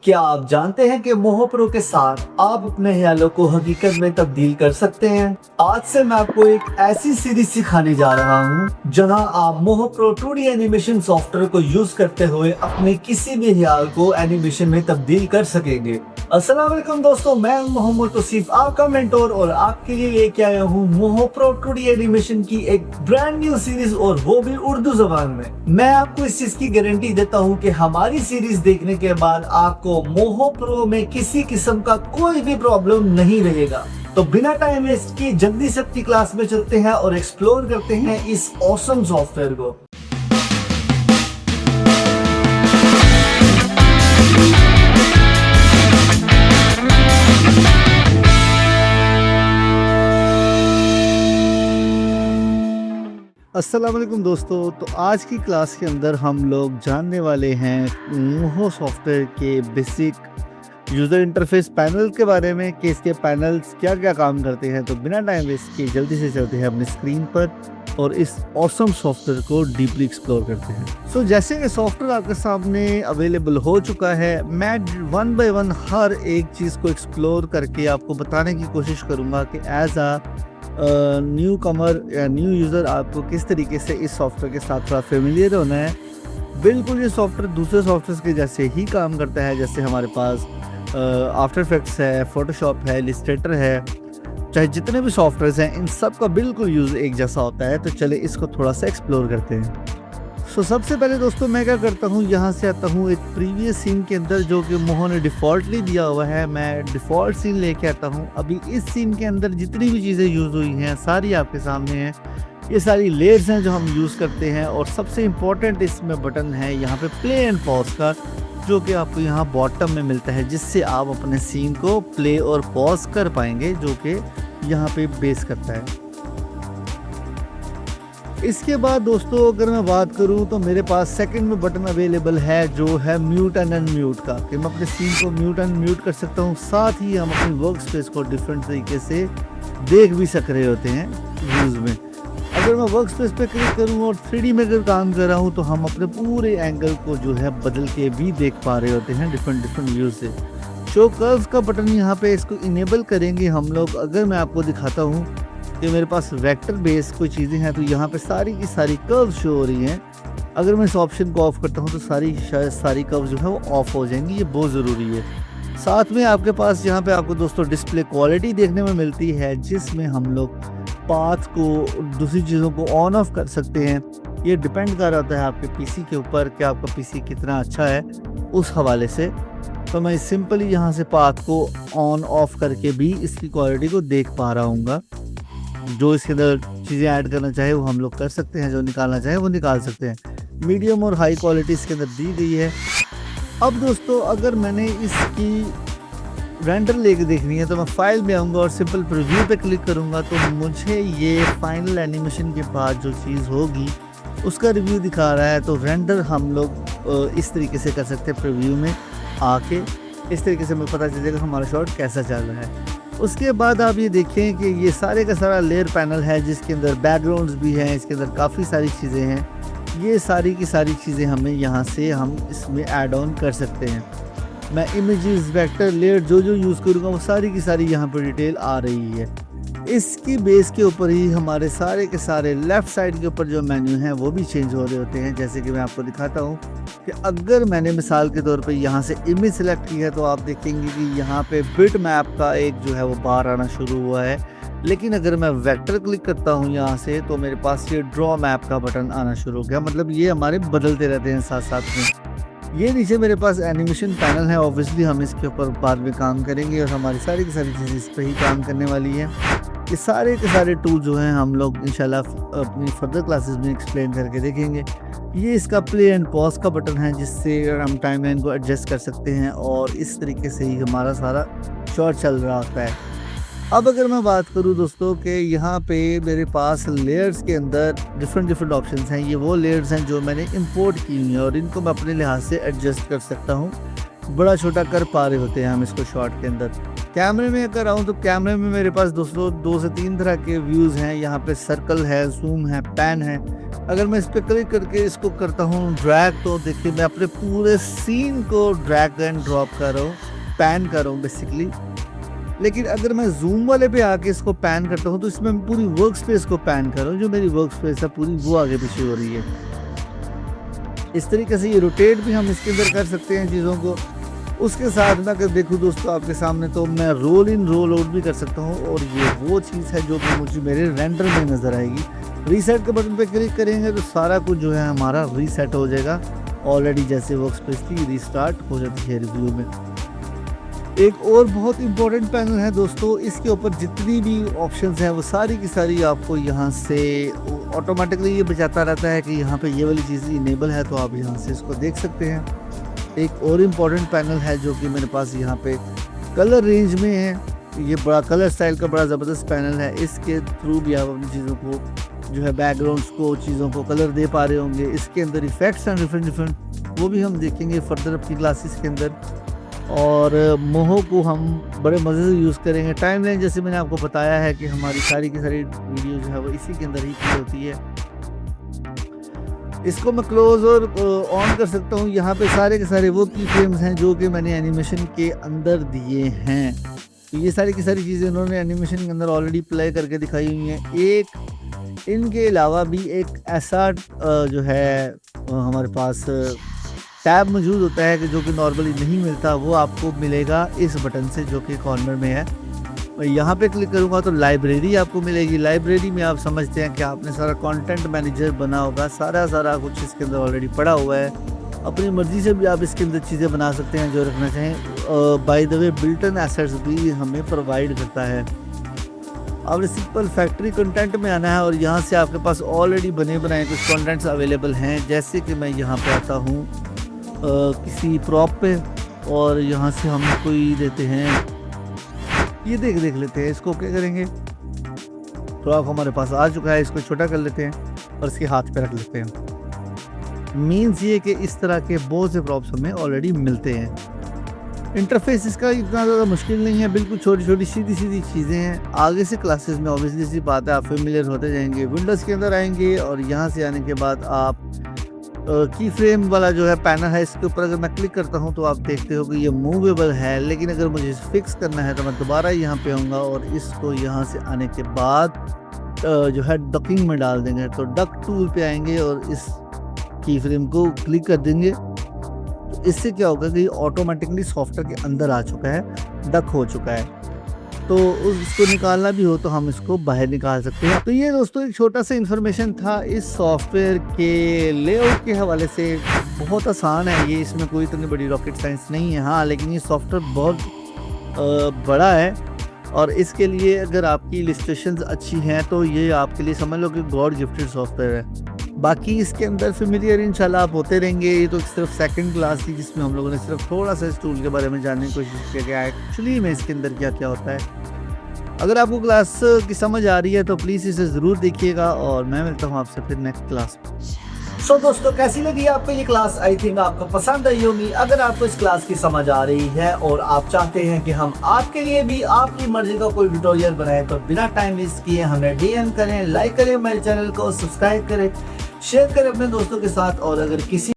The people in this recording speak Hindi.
क्या आप जानते हैं कि मोहो प्रो के साथ आप अपने ख्यालों को हकीकत में तब्दील कर सकते हैं। आज से मैं आपको एक ऐसी सीरीज सिखाने जा रहा हूं जहां आप मोहो प्रो 2D एनिमेशन सॉफ्टवेयर को यूज करते हुए अपने किसी भी ख्याल को एनिमेशन में तब्दील कर सकेंगे। अस्सलाम वालेकुम दोस्तों, मैं मोहम्मद तौसीफ आपका मेंटोर और आपके लिए लेके आया हूँ मोहो प्रो 2D एनिमेशन की एक ब्रांड न्यू सीरीज और वो भी उर्दू जबान में। मैं आपको इस चीज की गारंटी देता हूँ कि हमारी सीरीज देखने के बाद आपको मोहो प्रो में किसी किस्म का कोई भी प्रॉब्लम नहीं रहेगा। तो बिना टाइम वेस्ट किए जल्दी से अपनी क्लास में चलते हैं और एक्सप्लोर करते हैं इस ऑसम सॉफ्टवेयर को। अस्सलाम वालेकुम दोस्तों, तो आज की क्लास के अंदर हम लोग जानने वाले हैं मोहो सॉफ्टवेयर के बेसिक यूज़र इंटरफेस पैनल के बारे में कि इसके पैनल्स क्या क्या काम करते हैं। तो बिना टाइम वेस्ट किए जल्दी से चलते हैं अपनी स्क्रीन पर और इस ऑसम सॉफ्टवेयर को डीपली एक्सप्लोर करते हैं। जैसे कि सॉफ्टवेयर आपके सामने अवेलेबल हो चुका है, मैं वन बाय वन हर एक चीज़ को एक्सप्लोर करके आपको बताने की कोशिश करूँगा कि एज न्यू कमर या न्यू यूज़र आपको किस तरीके से इस सॉफ्टवेयर के साथ थोड़ा फेमिलियर होना है। बिल्कुल ये सॉफ्टवेयर दूसरे सॉफ्टवेयर के जैसे ही काम करता है, जैसे हमारे पास आफ्टर इफेक्ट्स है, फोटोशॉप है, इलस्ट्रेटर है, चाहे जितने भी सॉफ्टवेयर हैं इन सब का बिल्कुल यूज़ एक जैसा होता है। तो चले इसको थोड़ा सा एक्सप्लोर करते हैं। सबसे पहले दोस्तों मैं क्या करता हूँ, यहाँ से आता हूँ एक प्रीवियस सीन के अंदर जो कि मोहो ने डिफ़ॉल्टली दिया हुआ है। मैं डिफ़ॉल्ट सीन लेके आता हूँ। अभी इस सीन के अंदर जितनी भी चीज़ें यूज़ हुई हैं सारी आपके सामने हैं। ये सारी लेयर्स हैं जो हम यूज़ करते हैं और सबसे इम्पॉर्टेंट इसमें बटन है यहाँ पे प्ले एंड पॉज का, जो कि आपको यहाँ बॉटम में मिलता है, जिससे आप अपने सीन को प्ले और पॉज कर पाएंगे, जो कि यहाँ पे बेस करता है। इसके बाद दोस्तों अगर मैं बात करूं तो मेरे पास सेकंड में बटन अवेलेबल है जो है म्यूट एंड अनम्यूट का, कि मैं अपने सीन को म्यूट एंड म्यूट कर सकता हूं। साथ ही हम अपनी वर्क स्पेस को डिफरेंट तरीके से देख भी सक रहे होते हैं व्यूज़ में। अगर मैं वर्क स्पेस पे क्लिक करूं और 3D में अगर काम कर रहा हूं तो हम अपने पूरे एंगल को जो है बदल के भी देख पा रहे होते हैं डिफरेंट व्यूज़ से। शो कर्व्स का बटन यहाँ पे इसको इनेबल करेंगे हम लोग। अगर मैं आपको दिखाता हूँ कि मेरे पास वेक्टर बेस कोई चीज़ें हैं तो यहाँ पे सारी की सारी कर्व शो हो रही हैं। अगर मैं इस ऑप्शन को ऑफ करता हूँ तो सारी कर्व जो है वो ऑफ हो जाएंगी। ये बहुत ज़रूरी है। साथ में आपके पास यहाँ पे आपको दोस्तों डिस्प्ले क्वालिटी देखने में मिलती है, जिसमें हम लोग पाथ को दूसरी चीज़ों को ऑन ऑफ कर सकते हैं। ये डिपेंड कर रहा है आपके पीसी के ऊपर कि आपका पीसी कितना अच्छा है उस हवाले से। तो मैं सिंपली यहाँ से पाथ को ऑन ऑफ करके भी इसकी क्वालिटी को देख पा रहा हूँ। जो इसके अंदर चीज़ें ऐड करना चाहे वो हम लोग कर सकते हैं, जो निकालना चाहे वो निकाल सकते हैं। मीडियम और हाई क्वालिटी इसके अंदर दी गई है। अब दोस्तों अगर मैंने इसकी रेंडर लेके देखनी है तो मैं फाइल में आऊँगा और सिंपल प्रीव्यू पे क्लिक करूँगा तो मुझे ये फाइनल एनिमेशन के बाद जो चीज़ होगी उसका रिव्यू दिखा रहा है। तो रेंडर हम लोग इस तरीके से कर सकते हैं, प्रीव्यू में आके इस तरीके से मुझे पता चलेगा हमारा शॉट कैसा चल रहा है। उसके बाद आप ये देखें कि ये सारे का सारा लेयर पैनल है, जिसके अंदर बैकग्राउंड्स भी हैं, इसके अंदर काफ़ी सारी चीज़ें हैं। ये सारी की सारी चीज़ें हमें यहाँ से हम इसमें ऐड ऑन कर सकते हैं। मैं इमेजेस, वेक्टर, लेयर जो यूज़ करूँगा वो सारी की सारी यहाँ पर डिटेल आ रही है। इसकी बेस के ऊपर ही हमारे सारे के सारे लेफ़्ट साइड के ऊपर जो मेन्यू हैं वो भी चेंज हो रहे होते हैं। जैसे कि मैं आपको दिखाता हूँ कि अगर मैंने मिसाल के तौर पे यहाँ से इमेज सेलेक्ट की है तो आप देखेंगे कि यहाँ पे बिट मैप का एक जो है वो बार आना शुरू हुआ है। लेकिन अगर मैं वेक्टर क्लिक करता हूँ यहाँ से तो मेरे पास ये ड्रॉ मैप का बटन आना शुरू हो गया। मतलब ये हमारे बदलते रहते हैं साथ साथ में। ये नीचे मेरे पास एनिमेशन पैनल है। ऑब्वियसली हम इसके ऊपर बाद में काम करेंगे और हमारी सारी की सारी चीज़ें इस पर ही काम करने वाली है। ये सारे के सारे टूल जो हैं हम लोग इंशाल्लाह अपनी फर्दर क्लासेस में एक्सप्लेन करके देखेंगे। ये इसका प्ले एंड पॉज का बटन है, जिससे हम टाइमलाइन को एडजस्ट कर सकते हैं और इस तरीके से ही हमारा सारा शॉट चल रहा होता है। अब अगर मैं बात करूं दोस्तों कि यहाँ पे मेरे पास लेयर्स के अंदर डिफरेंट ऑप्शंस हैं। ये वो लेयर्स हैं जो मैंने इंपोर्ट की हुई हैं और इनको मैं अपने लिहाज से एडजस्ट कर सकता हूँ। बड़ा छोटा कर पा रहे होते हैं हम इसको शॉट के अंदर। कैमरे में अगर आऊँ तो कैमरे में मेरे पास दोस्तों 2 से 3 तरह के व्यूज़ हैं। यहाँ पे सर्कल है, जूम है, पैन है। अगर मैं इस पे क्लिक करके इसको करता हूँ ड्रैग, तो देखिए मैं अपने पूरे सीन को ड्रैग एंड ड्रॉप कर रहा हूँ, पैन कर रहा हूँ बेसिकली। लेकिन अगर मैं जूम वाले पे आके इसको पैन करता हूँ तो इसमें मैं पूरी वर्क स्पेस को पैन कर रहा हूँ। जो मेरी वर्क स्पेस है पूरी वो आगे पीछे हो रही है। इस तरीके से ये रोटेट भी हम इसके अंदर कर सकते हैं चीज़ों को। उसके साथ में अगर देखूँ दोस्तों आपके सामने, तो मैं रोल इन रोल आउट भी कर सकता हूँ, और ये वो चीज़ है जो कि मुझे मेरे रेंडर में नज़र आएगी। रीसेट के बटन पे क्लिक करेंगे तो सारा कुछ जो है हमारा रीसेट हो जाएगा। ऑलरेडी जैसे वर्क स्पेस थी रीस्टार्ट हो जाती है रिव्यू में। एक और बहुत इंपॉर्टेंट पैनल है दोस्तों, इसके ऊपर जितनी भी ऑप्शंस हैं वो सारी की सारी आपको यहाँ से ऑटोमेटिकली ये बचाता रहता है कि यहाँ पे ये वाली चीज़ इनेबल है, तो आप यहाँ से इसको देख सकते हैं। एक और इम्पॉर्टेंट पैनल है जो कि मेरे पास यहाँ पे कलर रेंज में है। ये बड़ा कलर स्टाइल का बड़ा ज़बरदस्त पैनल है। इसके थ्रू भी आप अपनी चीज़ों को जो है बैकग्राउंड्स को, चीज़ों को कलर दे पा रहे होंगे। इसके अंदर इफेक्ट्स हैं डिफरेंट, वो भी हम देखेंगे फर्दर अपनी क्लासेस के अंदर। और मोहो को हम बड़े मज़े से यूज़ करेंगे। टाइमलाइन जैसे मैंने आपको बताया है कि हमारी सारी की सारी वीडियो जो है वो इसी के अंदर ही की होती है। इसको मैं क्लोज और ऑन कर सकता हूँ। यहाँ पे सारे के सारे वो की फ्रेम्स हैं जो कि मैंने एनिमेशन के अंदर दिए हैं। तो ये सारी की सारी चीज़ें उन्होंने एनिमेशन के अंदर ऑलरेडी प्ले करके दिखाई हुई हैं। एक इनके अलावा भी एक ऐसा जो है हमारे पास टैब मौजूद होता है कि जो कि नॉर्मली नहीं मिलता, वो आपको मिलेगा इस बटन से जो कि कॉर्नर में है। और यहाँ पे क्लिक करूँगा तो लाइब्रेरी आपको मिलेगी। लाइब्रेरी में आप समझते हैं कि आपने सारा कंटेंट मैनेजर बना होगा, सारा कुछ इसके अंदर ऑलरेडी पड़ा हुआ है। अपनी मर्ज़ी से भी आप इसके अंदर चीज़ें बना सकते हैं जो रखना चाहें। By the way built in assets भी हमें प्रोवाइड करता है। आपने सिंपल फैक्ट्री कंटेंट में आना है और यहाँ से आपके पास ऑलरेडी बने बनाए कुछ कंटेंट्स अवेलेबल हैं। जैसे कि मैं यहाँ पे आता हूँ किसी प्रॉप पे, और यहाँ से हम कोई देते हैं, ये देख लेते हैं। इसको क्या करेंगे, प्रॉप हमारे पास आ चुका है, इसको छोटा कर लेते हैं और इसके हाथ पे रख लेते हैं। मीन्स ये कि इस तरह के बहुत से प्रॉप्स हमें ऑलरेडी मिलते हैं। इंटरफेस इसका इतना ज़्यादा मुश्किल नहीं है, बिल्कुल छोटी छोटी सीधी चीज़ें हैं। आगे से क्लासेस में ऑब्वियसली सी बात है आप फेमिलियर होते जाएंगे। विंडोज़ के अंदर आएंगे और यहाँ से आने के बाद आप की फ्रेम वाला जो है पैनल है, इसके ऊपर अगर मैं क्लिक करता हूं तो आप देखते हो कि ये मूवेबल है। लेकिन अगर मुझे फिक्स करना है तो मैं दोबारा यहाँ पे आऊँगा और इसको यहाँ से आने के बाद जो है डकिंग में डाल देंगे। तो डक टूल पे आएंगे और इस की फ्रेम को क्लिक कर देंगे। तो इससे क्या होगा कि ऑटोमेटिकली सॉफ्टवेयर के अंदर आ चुका है, डक हो चुका है। तो उसको निकालना भी हो तो हम इसको बाहर निकाल सकते हैं। तो ये दोस्तों एक छोटा सा इन्फॉर्मेशन था इस सॉफ्टवेयर के लेआउट के हवाले से। बहुत आसान है ये, इसमें कोई इतनी बड़ी रॉकेट साइंस नहीं है। हाँ, लेकिन ये सॉफ्टवेयर बहुत बड़ा है और इसके लिए अगर आपकी इलस्ट्रेशंस अच्छी हैं तो ये आपके लिए समझ लो कि गॉड गिफ्टेड सॉफ्टवेयर है। बाकी इसके अंदर फेमिलियर इंशाल्लाह आप होते रहेंगे। ये तो सिर्फ सेकंड क्लास थी जिसमें हम लोगों ने सिर्फ थोड़ा सा इस टूल के बारे में जानने की कोशिश किया कि एक्चुअली में इसके अंदर क्या क्या होता है। अगर आपको क्लास की समझ आ रही है तो प्लीज़ इसे ज़रूर देखिएगा और मैं मिलता हूँ आपसे फिर नेक्स्ट क्लास में। सो दोस्तों, कैसी लगी आपको ये क्लास? आई थिंक आपको पसंद आई होगी। अगर आपको इस क्लास की समझ आ रही है और आप चाहते हैं कि हम आपके लिए भी आपकी मर्जी का कोई ट्यूटोरियल बनाए तो बिना टाइम वेस्ट किए हमें DM करें, लाइक करें, मेरे चैनल को सब्सक्राइब करें, शेयर करें अपने दोस्तों के साथ। और अगर किसी